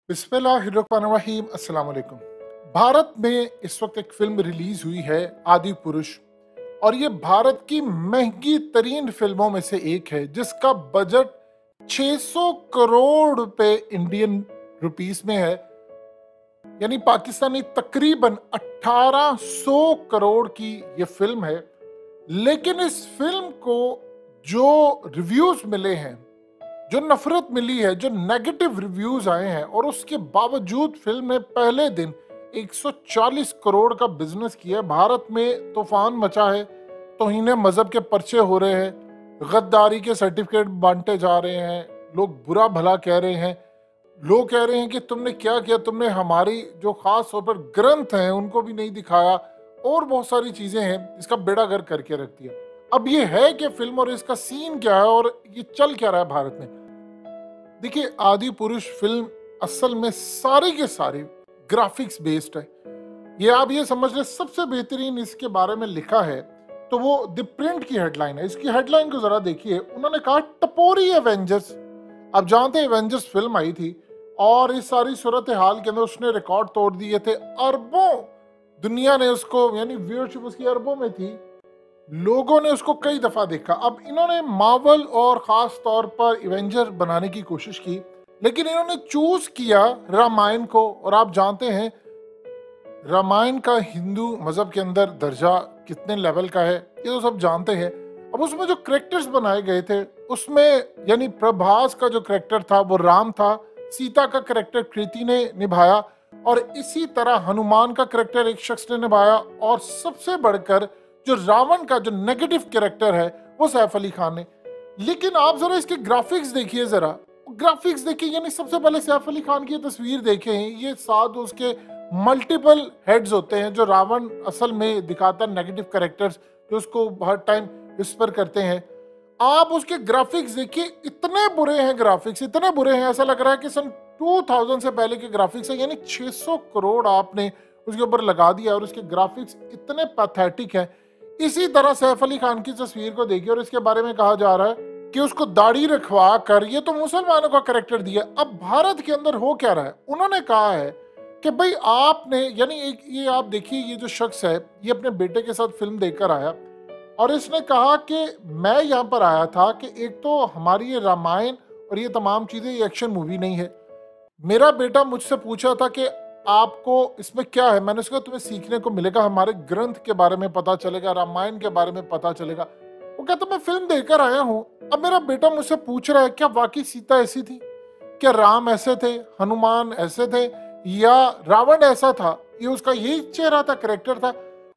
बिस्मिल्लाहिर्रहमानिर्रहीम अस्सलाम वालेकुम। भारत में इस वक्त एक फिल्म रिलीज हुई है आदि पुरुष, और ये भारत की महंगी तरीन फिल्मों में से एक है जिसका बजट 600 करोड़ रुपए इंडियन रुपीस में है, यानी पाकिस्तानी तकरीबन 1800 करोड़ की ये फिल्म है। लेकिन इस फिल्म को जो रिव्यूज मिले हैं, जो नफरत मिली है, जो नेगेटिव रिव्यूज आए हैं, और उसके बावजूद फिल्म ने पहले दिन 140 करोड़ का बिजनेस किया। भारत में तूफान मचा है, तौहीन मजहब के पर्चे हो रहे हैं, गद्दारी के सर्टिफिकेट बांटे जा रहे हैं, लोग बुरा भला कह रहे हैं, लोग कह रहे हैं कि तुमने क्या किया, तुमने हमारी जो खास तौर पर ग्रंथ हैं उनको भी नहीं दिखाया, और बहुत सारी चीजें हैं इसका बेड़ा गर्क करके रख दिया। अब ये है कि फिल्म और इसका सीन क्या है और ये चल क्या रहा है भारत में। देखिए, आदि पुरुष फिल्म असल में सारी के सारी ग्राफिक्स बेस्ड है। ये आप ये समझ ले, सबसे बेहतरीन इसके बारे में लिखा है तो वो द प्रिंट की हेडलाइन है। इसकी हेडलाइन को जरा देखिए, उन्होंने कहा टपोरी एवेंजर्स। आप जानते हैं एवेंजर्स फिल्म आई थी और इस सारी सूरत हाल के अंदर उसने रिकॉर्ड तोड़ दिए थे। अरबों दुनिया ने उसको, यानी व्यूअरशिप उसकी अरबों में थी, लोगों ने उसको कई दफा देखा। अब इन्होंने मार्वल और खास तौर पर एवेंजर बनाने की कोशिश की, लेकिन इन्होंने चूज किया रामायण को। और आप जानते हैं रामायण का हिंदू मजहब के अंदर दर्जा कितने लेवल का है, ये तो सब जानते हैं। अब उसमें जो करेक्टर्स बनाए गए थे उसमें, यानी प्रभास का जो करेक्टर था वो राम था, सीता का करेक्टर कृति ने निभाया, और इसी तरह हनुमान का करेक्टर एक शख्स ने निभाया, और सबसे बढ़कर जो रावण का जो नेगेटिव कैरेक्टर है वो सैफ अली खान ने। लेकिन आप जरा इसके ग्राफिक्स देखिए, जरा ग्राफिक्स देखिए। यानी सबसे पहले सैफ अली खान की तस्वीर देखें, ये साथ उसके मल्टीपल हेड्स होते हैं जो रावण असल में दिखाता है, नेगेटिव कैरेक्टर्स जो उसको हर टाइम विस्पर करते हैं। आप उसके ग्राफिक्स देखिए, इतने बुरे हैं ग्राफिक्स, इतने बुरे हैं, ऐसा लग रहा है कि सन 2000 से पहले के ग्राफिक्स है। यानी 600 करोड़ आपने उसके ऊपर लगा दिया और उसके ग्राफिक्स इतने पैथेटिक हैं। इसी तरह सैफ अली खान की तस्वीर को देखिए और इसके बारे में कहा जा रहा है कि उसको दाढ़ी रखवा कर ये तो मुसलमानों का करेक्टर दिया। अब भारत के अंदर हो क्या रहा है, उन्होंने कहा है कि भाई आपने, यानी एक ये आप देखिए, ये जो शख्स है ये अपने बेटे के साथ फिल्म देखकर आया और इसने कहा कि मैं यहाँ पर आया था कि एक तो हमारी ये रामायण और ये तमाम चीजें ये एक्शन मूवी नहीं है। मेरा बेटा मुझसे पूछा था कि आपको इसमें क्या है, मैंने उसको तुम्हें सीखने को मिलेगा, हमारे ग्रंथ के बारे में पता चलेगा, रामायण के बारे में पता चलेगा। वो कहता मैं फिल्म देखकर आया हूँ। अब मेरा बेटा मुझसे पूछ रहा है क्या वाकई सीता ऐसी थी, क्या राम ऐसे थे, हनुमान ऐसे थे, या रावण ऐसा था, ये उसका यही चेहरा था, करेक्टर था।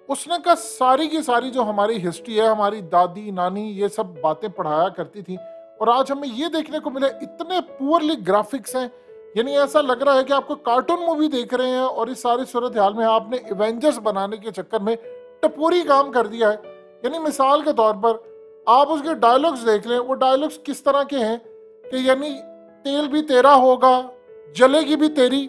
उसने कहा सारी की सारी जो हमारी हिस्ट्री है, हमारी दादी नानी ये सब बातें पढ़ाया करती थी, और आज हमें ये देखने को मिले इतने पुअरली ग्राफिक्स हैं। यानी ऐसा लग रहा है कि आपको कार्टून मूवी देख रहे हैं, और इस सारी सूरत हाल में आपने एवेंजर्स बनाने के चक्कर में टपोरी काम कर दिया है। यानी मिसाल के तौर पर आप उसके डायलॉग्स देख लें, वो डायलॉग्स किस तरह के हैं कि यानी तेल भी तेरा होगा, जलेगी भी तेरी।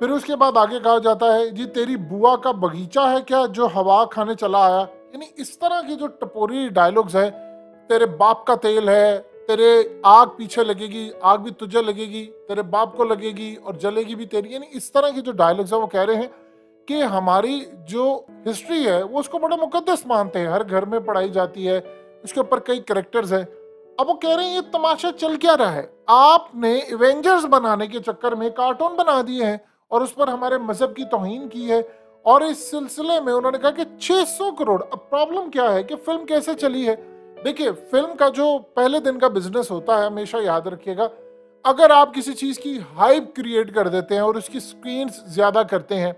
फिर उसके बाद आगे कहा जाता है जी तेरी बुआ का बगीचा है क्या जो हवा खाने चला आया। यानी इस तरह की जो टपोरी डायलॉग्स है, तेरे बाप का तेल है, तेरे आग पीछे लगेगी, आग भी तुझे लगेगी, तेरे बाप को लगेगी और जलेगी भी तेरी। यानी इस तरह की जो डायलॉग्स है वो कह रहे हैं कि हमारी जो हिस्ट्री है वो उसको बड़ा मुकद्दस मानते हैं, हर घर में पढ़ाई जाती है, उसके ऊपर कई करेक्टर्स हैं। अब वो कह रहे हैं ये तमाशा चल क्या रहा है, आपने एवेंजर्स बनाने के चक्कर में कार्टून बना दिए हैं और उस पर हमारे मजहब की तौहीन की है। और इस सिलसिले में उन्होंने कहा कि 600 करोड़। अब प्रॉब्लम क्या है कि फिल्म कैसे चली है। देखिए, फिल्म का जो पहले दिन का बिजनेस होता है, हमेशा याद रखिएगा, अगर आप किसी चीज की हाइप क्रिएट कर देते हैं और उसकी स्क्रीन ज्यादा करते हैं,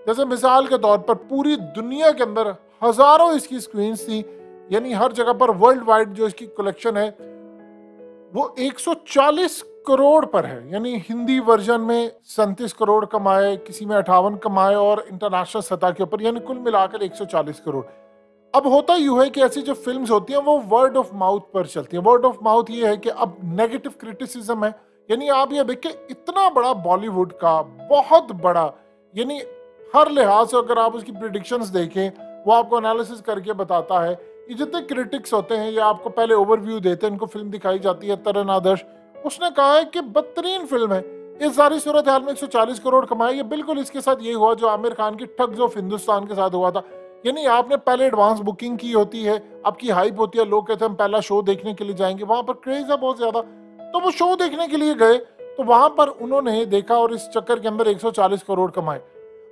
जैसे मिसाल के तौर पर पूरी दुनिया के अंदर हजारों इसकी स्क्रीन थी, यानी हर जगह पर वर्ल्ड वाइड जो इसकी कलेक्शन है वो 140 करोड़ पर है। यानी हिंदी वर्जन में 37 करोड़ कमाए, किसी में 58 कमाए, और इंटरनेशनल सतह के ऊपर यानी कुल मिलाकर 140 करोड़। अब होता यूं है कि ऐसी जो फिल्म्स होती हैं वो वर्ड ऑफ माउथ पर चलती है। वर्ड ऑफ माउथ ये है कि अब नेगेटिव क्रिटिसिज्म है। यानी आप ये देखिए, इतना बड़ा बॉलीवुड का, बहुत बड़ा, यानी हर लिहाज से अगर आप उसकी प्रिडिक्शंस देखें, वो आपको एनालिसिस करके बताता है। ये जितने क्रिटिक्स होते हैं ये आपको पहले ओवरव्यू देते हैं, इनको फिल्म दिखाई जाती है। तरन आदर्श उसने कहा है कि बदतरीन फिल्म है। इस सारी सूरत हाल में 140 करोड़ कमाए। ये बिल्कुल इसके साथ ये हुआ जो आमिर खान की ठग्स ऑफ हिंदुस्तान के साथ हुआ था। यानी आपने पहले एडवांस बुकिंग की होती है, आपकी हाइप होती है, लोग कहते हैं हम पहला शो देखने के लिए जाएंगे, वहां पर क्रेज है बहुत ज्यादा, तो वो शो देखने के लिए गए, तो वहां पर उन्होंने देखा और इस चक्कर के अंदर 140 करोड़ कमाए।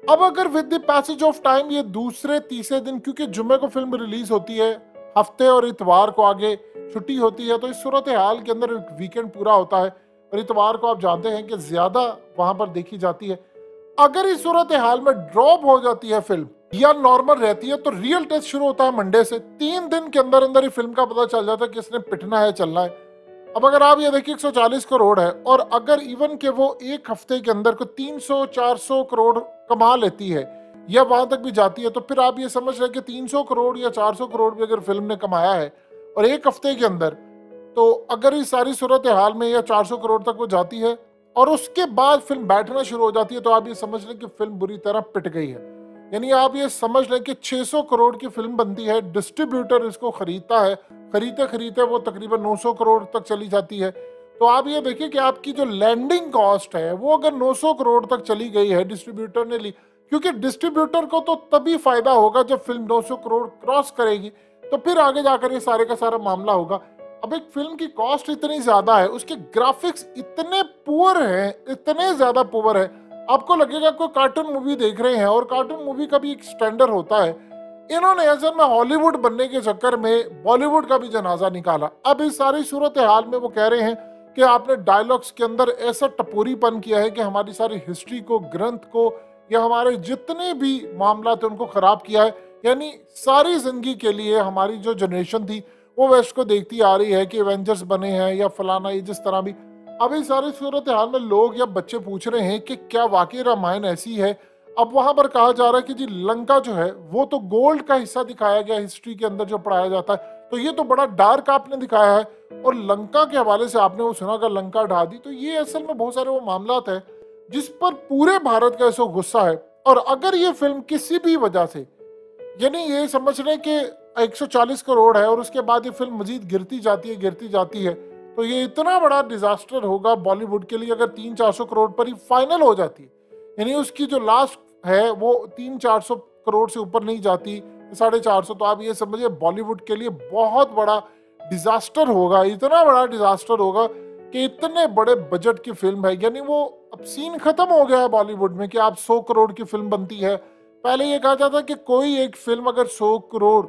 अब अगर with the passage of time ये दूसरे तीसरे दिन, क्योंकि जुम्मे को फिल्म रिलीज होती है, हफ्ते और इतवार को आगे छुट्टी होती है, तो इस सूरत हाल के अंदर वीकेंड पूरा होता है और इतवार को आप जानते हैं कि ज्यादा वहां पर देखी जाती है। अगर इस सूरत हाल में ड्रॉप हो जाती है फिल्म या नॉर्मल रहती है, तो रियल टेस्ट शुरू होता है मंडे से। 3 दिन के अंदर अंदर ही फिल्म का पता चल जाता है कि इसने पिटना है, चलना है। अब अगर आप ये देखिए 140 करोड़ है, और अगर इवन के वो एक हफ्ते के अंदर को 300-400 करोड़ कमा लेती है या वहां तक भी जाती है, तो फिर आप ये समझ रहे हैं कि 300 करोड़ या 400 करोड़ भी अगर फिल्म ने कमाया है और एक हफ्ते के अंदर, तो अगर इस सारी सूरत हाल में या 400 करोड़ तक वो जाती है और उसके बाद फिल्म बैठना शुरू हो जाती है, तो आप ये समझ लें कि फिल्म बुरी तरह पिट गई है। यानी आप ये समझ लें कि 600 करोड़ की फिल्म बनती है, डिस्ट्रीब्यूटर इसको खरीदता है, खरीदते खरीदते वो तकरीबन 900 करोड़ तक चली जाती है। तो आप ये देखिए कि आपकी जो लैंडिंग कॉस्ट है वो अगर 900 करोड़ तक चली गई है, डिस्ट्रीब्यूटर ने ली, क्योंकि डिस्ट्रीब्यूटर को तो तभी फायदा होगा जब फिल्म 900 करोड़ क्रॉस करेगी, तो फिर आगे जाकर ये सारे का सारा मामला होगा। अब एक फिल्म की कॉस्ट इतनी ज्यादा है, उसके ग्राफिक्स इतने पुअर हैं, इतने ज्यादा पुअर है, आपको लगेगा कोई कार्टून मूवी देख रहे हैं, और कार्टून मूवी का भी एक स्टैंडर्ड होता है। इन्होंने असल में हॉलीवुड बनने के चक्कर में बॉलीवुड का भी जनाजा निकाला। अब इस सारी सूरत हाल में वो कह रहे हैं कि आपने डायलॉग्स के अंदर ऐसा टपोरीपन किया है कि हमारी सारी हिस्ट्री को, ग्रंथ को, या हमारे जितने भी मामला थे उनको खराब किया है। यानी सारी जिंदगी के लिए हमारी जो जनरेशन थी वो वेस्ट को देखती आ रही है कि एवेंजर्स बने हैं या फलाना, ये जिस तरह भी। अब इस सारी सूरत हाल में लोग या बच्चे पूछ रहे हैं कि क्या वाकई रामायण ऐसी है। अब वहां पर कहा जा रहा है कि जी लंका जो है वो तो गोल्ड का हिस्सा दिखाया गया हिस्ट्री के अंदर जो पढ़ाया जाता है, तो ये तो बड़ा डार्क आपने दिखाया है, और लंका के हवाले से आपने वो सुना कर लंका ढा दी। तो ये असल में बहुत सारे वो मामला है जिस पर पूरे भारत का ऐसा गुस्सा है। और अगर ये फिल्म किसी भी वजह से, यानी ये समझ रहे कि 140 करोड़ है और उसके बाद ये फिल्म मजीद गिरती जाती है, तो ये इतना बड़ा डिजास्टर होगा बॉलीवुड के लिए अगर 300-400 करोड़ पर ही फाइनल हो जाती है। यानी उसकी जो लास्ट है वो 300-400 करोड़ से ऊपर नहीं जाती, 450, तो आप ये समझिए बॉलीवुड के लिए बहुत बड़ा डिजास्टर होगा, इतना बड़ा डिजास्टर होगा कि इतने बड़े बजट की फिल्म है। यानी वो अब सीन खत्म हो गया है बॉलीवुड में कि आप 100 करोड़ की फिल्म बनती है। पहले ये कहा जाता कि कोई एक फिल्म अगर 100 करोड़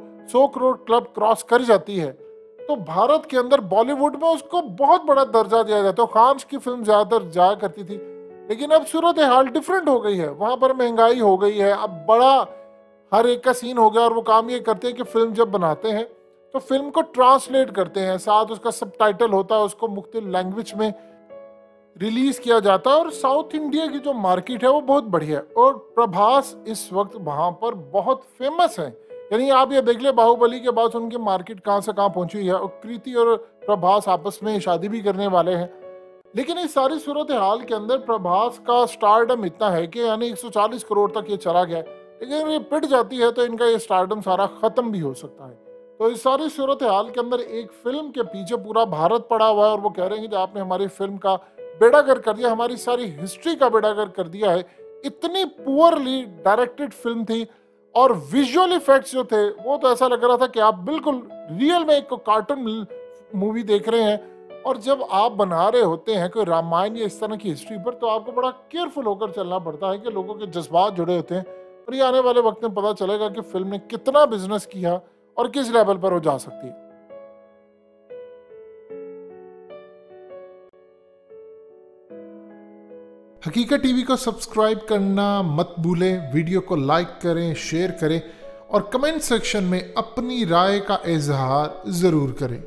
क्लब क्रॉस कर जाती है तो भारत के अंदर बॉलीवुड में उसको बहुत बड़ा दर्जा दिया जाता है। खान की फिल्म ज्यादातर जाया करती थी, लेकिन अब सूरत हाल डिफरेंट हो गई है, वहां पर महंगाई हो गई है, अब बड़ा हर एक का सीन हो गया। और वो काम ये करते हैं कि फिल्म जब बनाते हैं तो फिल्म को ट्रांसलेट करते हैं, साथ उसका सबटाइटल होता है, उसको मुख्तलिफ लैंग्वेज में रिलीज किया जाता है। और साउथ इंडिया की जो मार्केट है वो बहुत बढ़िया है, और प्रभास इस वक्त वहां पर बहुत फेमस है। यानी आप ये देख ले बाहुबली के बाद उनकी मार्केट कहाँ से कहाँ पहुंची हुई है, और कृति और प्रभास आपस में शादी भी करने वाले हैं। लेकिन इस सारी सूरत हाल के अंदर प्रभास का स्टारडम इतना है कि यानी 140 करोड़ तक ये चला गया, लेकिन ये पिट जाती है तो इनका ये स्टारडम सारा खत्म भी हो सकता है। तो इस सारी सूरत हाल के अंदर एक फिल्म के पीछे पूरा भारत पड़ा हुआ है, और वो कह रहे हैं कि आपने हमारी फिल्म का बेड़ागर कर दिया, हमारी सारी हिस्ट्री का बेड़ागर कर दिया है। इतनी पुअरली डायरेक्टेड फिल्म थी, और विजुअल इफेक्ट्स जो थे वो तो ऐसा लग रहा था कि आप बिल्कुल रियल में एक कार्टून मूवी देख रहे हैं। और जब आप बना रहे होते हैं कोई रामायण या इस तरह की हिस्ट्री पर, तो आपको बड़ा केयरफुल होकर चलना पड़ता है कि लोगों के जज्बात जुड़े होते हैं। और ये आने वाले वक्त में पता चलेगा कि फिल्म ने कितना बिजनेस किया और किस लेवल पर वो जा सकती है। हकीकत टीवी को सब्सक्राइब करना मत भूलें, वीडियो को लाइक करें, शेयर करें, और कमेंट सेक्शन में अपनी राय का इजहार जरूर करें।